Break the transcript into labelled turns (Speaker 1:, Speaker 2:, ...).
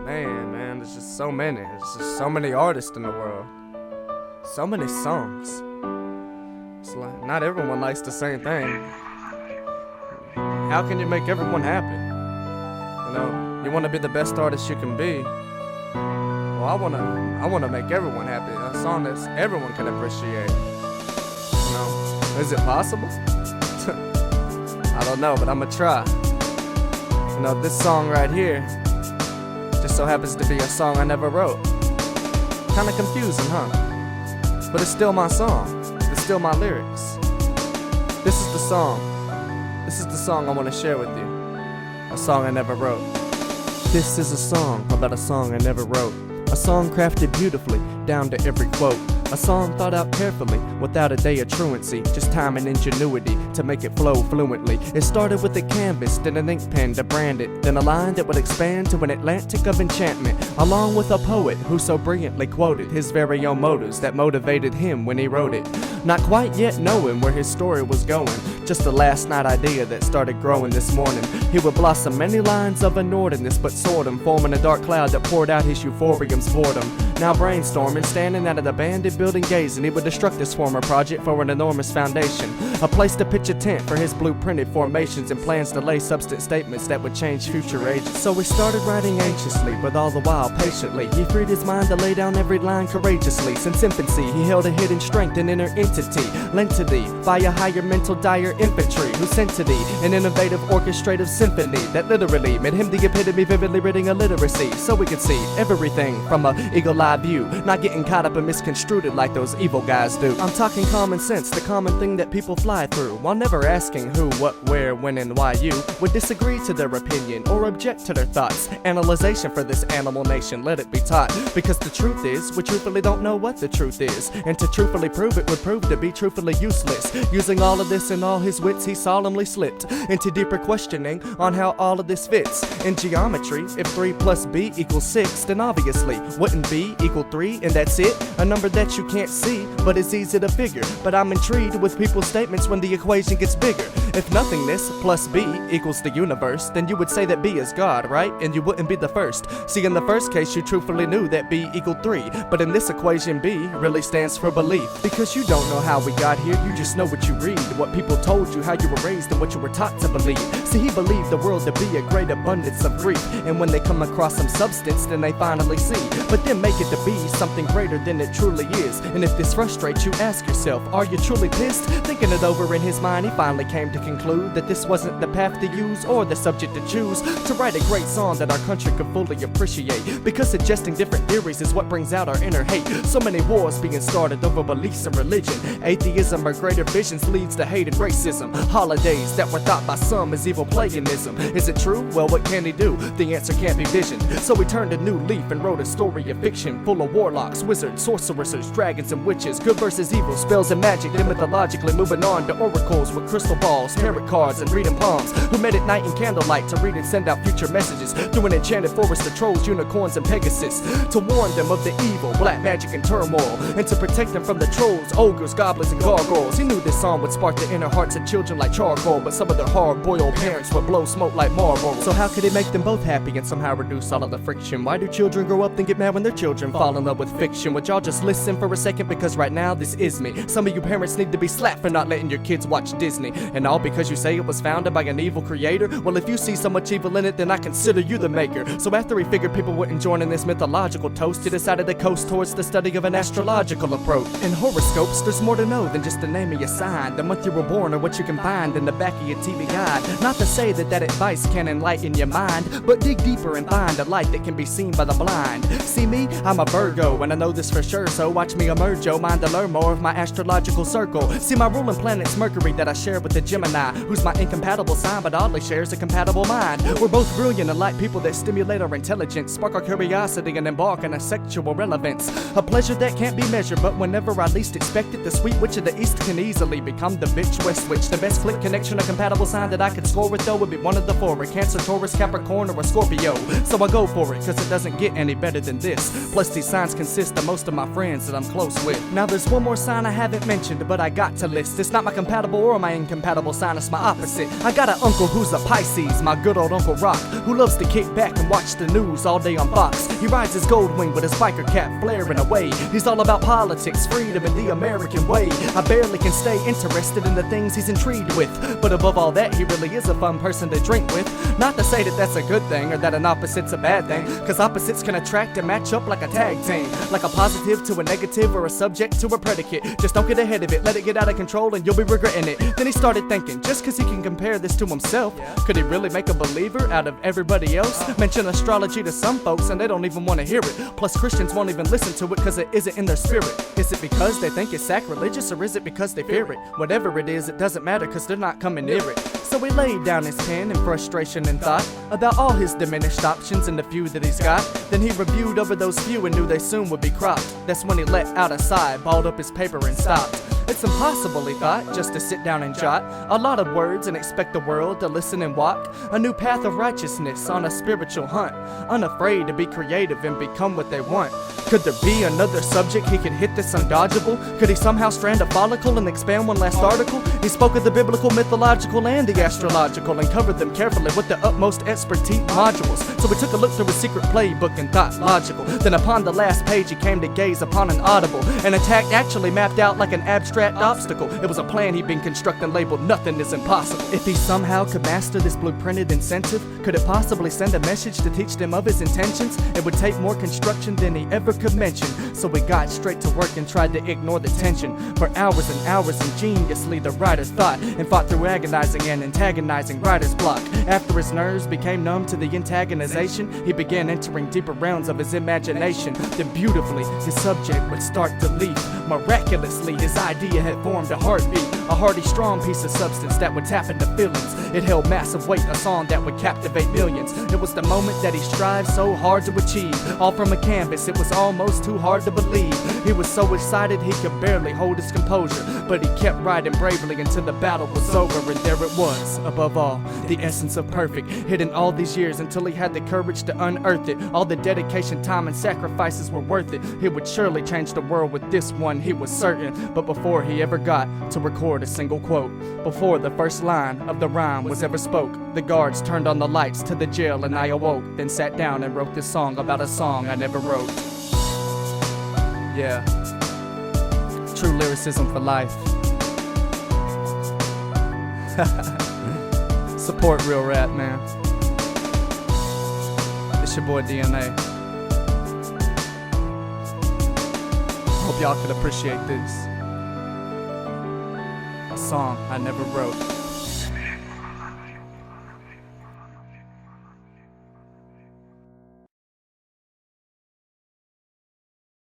Speaker 1: Man, there's just so many. There's just so many artists in the world. So many songs. It's like not everyone likes the same thing. How can you make everyone happy? You know, you want to be the best artist you can be. Well, I wanna make everyone happy. A song that everyone can appreciate. You know, is it possible? I don't know, but I'ma try. You know, this song right here just so happens to be a song I never wrote. Kinda confusing, huh? But it's still my song. It's still my lyrics. This is the song. This is the song I want to share with you. A song I never wrote. This is a song about a song I never wrote. A song crafted beautifully, down to every quote. A song thought out carefully, without a day of truancy. Just time and ingenuity to make it flow fluently. It started with a canvas, then an ink pen to brand it. Then a line that would expand to an Atlantic of enchantment. Along with a poet who so brilliantly quoted his very own motives that motivated him when he wrote it. Not quite yet knowing where his story was going. Just a last night idea that started growing this morning. He would blossom many lines of inordinate but sort him, forming a dark cloud that poured out his euphorium's boredom. Now brainstorming, standing out of the abandoned building gazing, he would destruct this former project for an enormous foundation. A place to pitch a tent for his blueprinted formations and plans to lay substance statements that would change future ages. So he started writing anxiously, but all the while patiently. He freed his mind to lay down every line courageously. Since infancy, he held a hidden strength and inner entity, lent to thee by a higher mental dire infantry, who sent to thee an innovative orchestrative symphony that literally made him the epitome, vividly reading illiteracy, so we could see everything from a eagle-eye view, not getting caught up and misconstrued like those evil guys do. I'm talking common sense, the common thing that people fly through, while never asking who, what, where, when, and why you would disagree to their opinion or object to their thoughts. Analyzation for this animal nation, let it be taught, because the truth is, we truthfully don't know what the truth is, and to truthfully prove it would prove to be truthfully useless. Using all of this and all his wits, he solemnly slipped into deeper questioning on how all of this fits. In geometry, if 3 plus b equals 6, then obviously wouldn't b equal 3 and that's it? A number that you can't see, but it's easy to figure. But I'm intrigued with people's statements when the equation gets bigger. If nothingness plus b equals the universe, then you would say that b is God, right? And you wouldn't be the first. See, in the first case, you truthfully knew that b equaled 3. But in this equation, b really stands for belief. Because you don't know how we got here, you just know what you read, what people told you, how you were raised, and what you were taught to believe. See, he believed the world to be a great abundance of grief, and when they come across some substance, then they finally see. But then make it to be something greater than it truly is. And if this frustrates you, ask yourself, are you truly pissed? Thinking it over in his mind, he finally came to conclude that this wasn't the path to use or the subject to choose to write a great song that our country could fully appreciate. Because suggesting different theories is what brings out our inner hate. So many wars being started over beliefs and religion. Atheism or greater visions leads to hate and racism. Holidays that were thought by some as evil paganism. Is it true? Well, what can he do? The answer can't be visioned. So he turned a new leaf and wrote a story of fiction full of warlocks, wizards, sorceresses, dragons, and witches. Good versus evil, spells and magic. Then mythologically moving on to oracles with crystal balls, tarot cards, and reading palms. Who met at night in candlelight to read and send out future messages through an enchanted forest of trolls, unicorns, and Pegasus, to warn them of the evil, black magic, and turmoil, and to protect them from the trolls, ogres, goblins, and gargoyles. He knew this song would spark the inner hearts of children like charcoal, but some of their hard-boiled parents would blow smoke like Marlboro. So how could he make them both happy and somehow reduce all of the friction? Why do children grow up and get mad when their children fall in love with fiction? Would y'all just listen for a second, because right now this is me. Some of you parents need to be slapped for not letting your kids watch Disney, and all because you say it was founded by an evil creator. Well, if you see so much evil in it, then I consider you the maker. So after he figured people wouldn't join in this mythological toast, he decided to coast towards the study of an astrological approach. In horoscopes, there's more to know than just the name of your sign, the month you were born, or what you can find in the back of your TV guide. Not to say that advice can enlighten your mind, but dig deeper and find a light that can be seen by the blind. See me? I'm a Virgo, and I know this for sure, so watch me emerge, yo, mind to learn more of my astrological circle. See, my ruling planet's Mercury that I share with the Gemini, who's my incompatible sign but oddly shares a compatible mind. We're both brilliant and like people that stimulate our intelligence, spark our curiosity, and embark on a sexual relevance. A pleasure that can't be measured, but whenever I least expect it, the sweet witch of the east can easily become the bitch west witch. The best click connection, a compatible sign that I could score with though would be one of the four, a Cancer, Taurus, Capricorn, or a Scorpio. So I go for it, cause it doesn't get any better than this. Plus these signs consist of most of my friends that I'm close with. Now there's one more sign I haven't mentioned, but I got to list. It's not my compatible or my incompatible
Speaker 2: sign is my opposite. I got an uncle who's a Pisces, my good old Uncle Rock, who loves to kick back and watch the news all day on Fox. He rides his gold wing with his biker cap flaring away. He's all about politics, freedom, and the American way. I barely can stay interested in the things he's intrigued with, but above all that, he really is a fun person to drink with. Not to say that that's a good thing or that an opposite's a bad thing, cause opposites can attract and match up like a tag team, like a positive to a negative or a subject to a predicate. Just don't get ahead of it, let it get out of control and you'll be regretting it. Then he started thinking, just cause he can compare this to himself, could he really make a believer out of everybody else? Mention astrology to some folks and they don't even want to hear it. Plus Christians won't even listen to it cause it isn't in their spirit. Is it because they think it's sacrilegious or is it because they fear it? Whatever it is, it doesn't matter cause they're not coming near it. So he laid down his pen in frustration and thought about all his diminished options and the few that he's got. Then he reviewed over those few and knew they soon would be cropped. That's when he let out a sigh, balled up his paper and stopped. It's impossible, he thought, just to sit down and jot a lot of words and expect the world to listen and walk a new path of righteousness on a spiritual hunt, unafraid to be creative and become what they want. Could there be another subject he could hit that's undodgeable? Could he somehow strand a follicle and expand one last article? He spoke of the biblical, mythological, and the astrological and covered them carefully with the utmost expertise modules. So he took a look through his secret playbook and thought logical. Then upon the last page he came to gaze upon an audible, an attack actually mapped out like an abstract obstacle. It was a plan he'd been constructing labeled nothing is impossible. If he somehow could master this blueprinted incentive, could it possibly send a message to teach them of his intentions? It would take more construction than he ever could mention. So he got straight to work and tried to ignore the tension. For hours and hours ingeniously the writer thought and fought through agonizing and antagonizing writer's block. After his nerves became numb to the antagonization, he began entering deeper realms of his imagination. Then beautifully his subject would start to leap. Miraculously his idea had formed a heartbeat, a hearty strong piece of substance that would tap into feelings. It held massive weight, a song that would captivate millions. It was the moment that he strived so hard to achieve, all from a canvas. It was almost too hard to believe. He was so excited he could barely hold his composure, but he kept writing bravely until the battle was over. And there it was, above all, the essence of perfect, hidden all these years until he had the courage to unearth it. All the dedication, time, and sacrifices were worth it. He would surely change the world with this one, he was certain. But before he ever got to record a single quote, before the first line of the rhyme was ever spoke, the guards turned on the lights to the jail and I awoke. Then sat down and wrote this song about a song I never wrote. Yeah, true lyricism for life. Support real rap, man. It's your boy DNA. Hope y'all could appreciate this. A song I never wrote.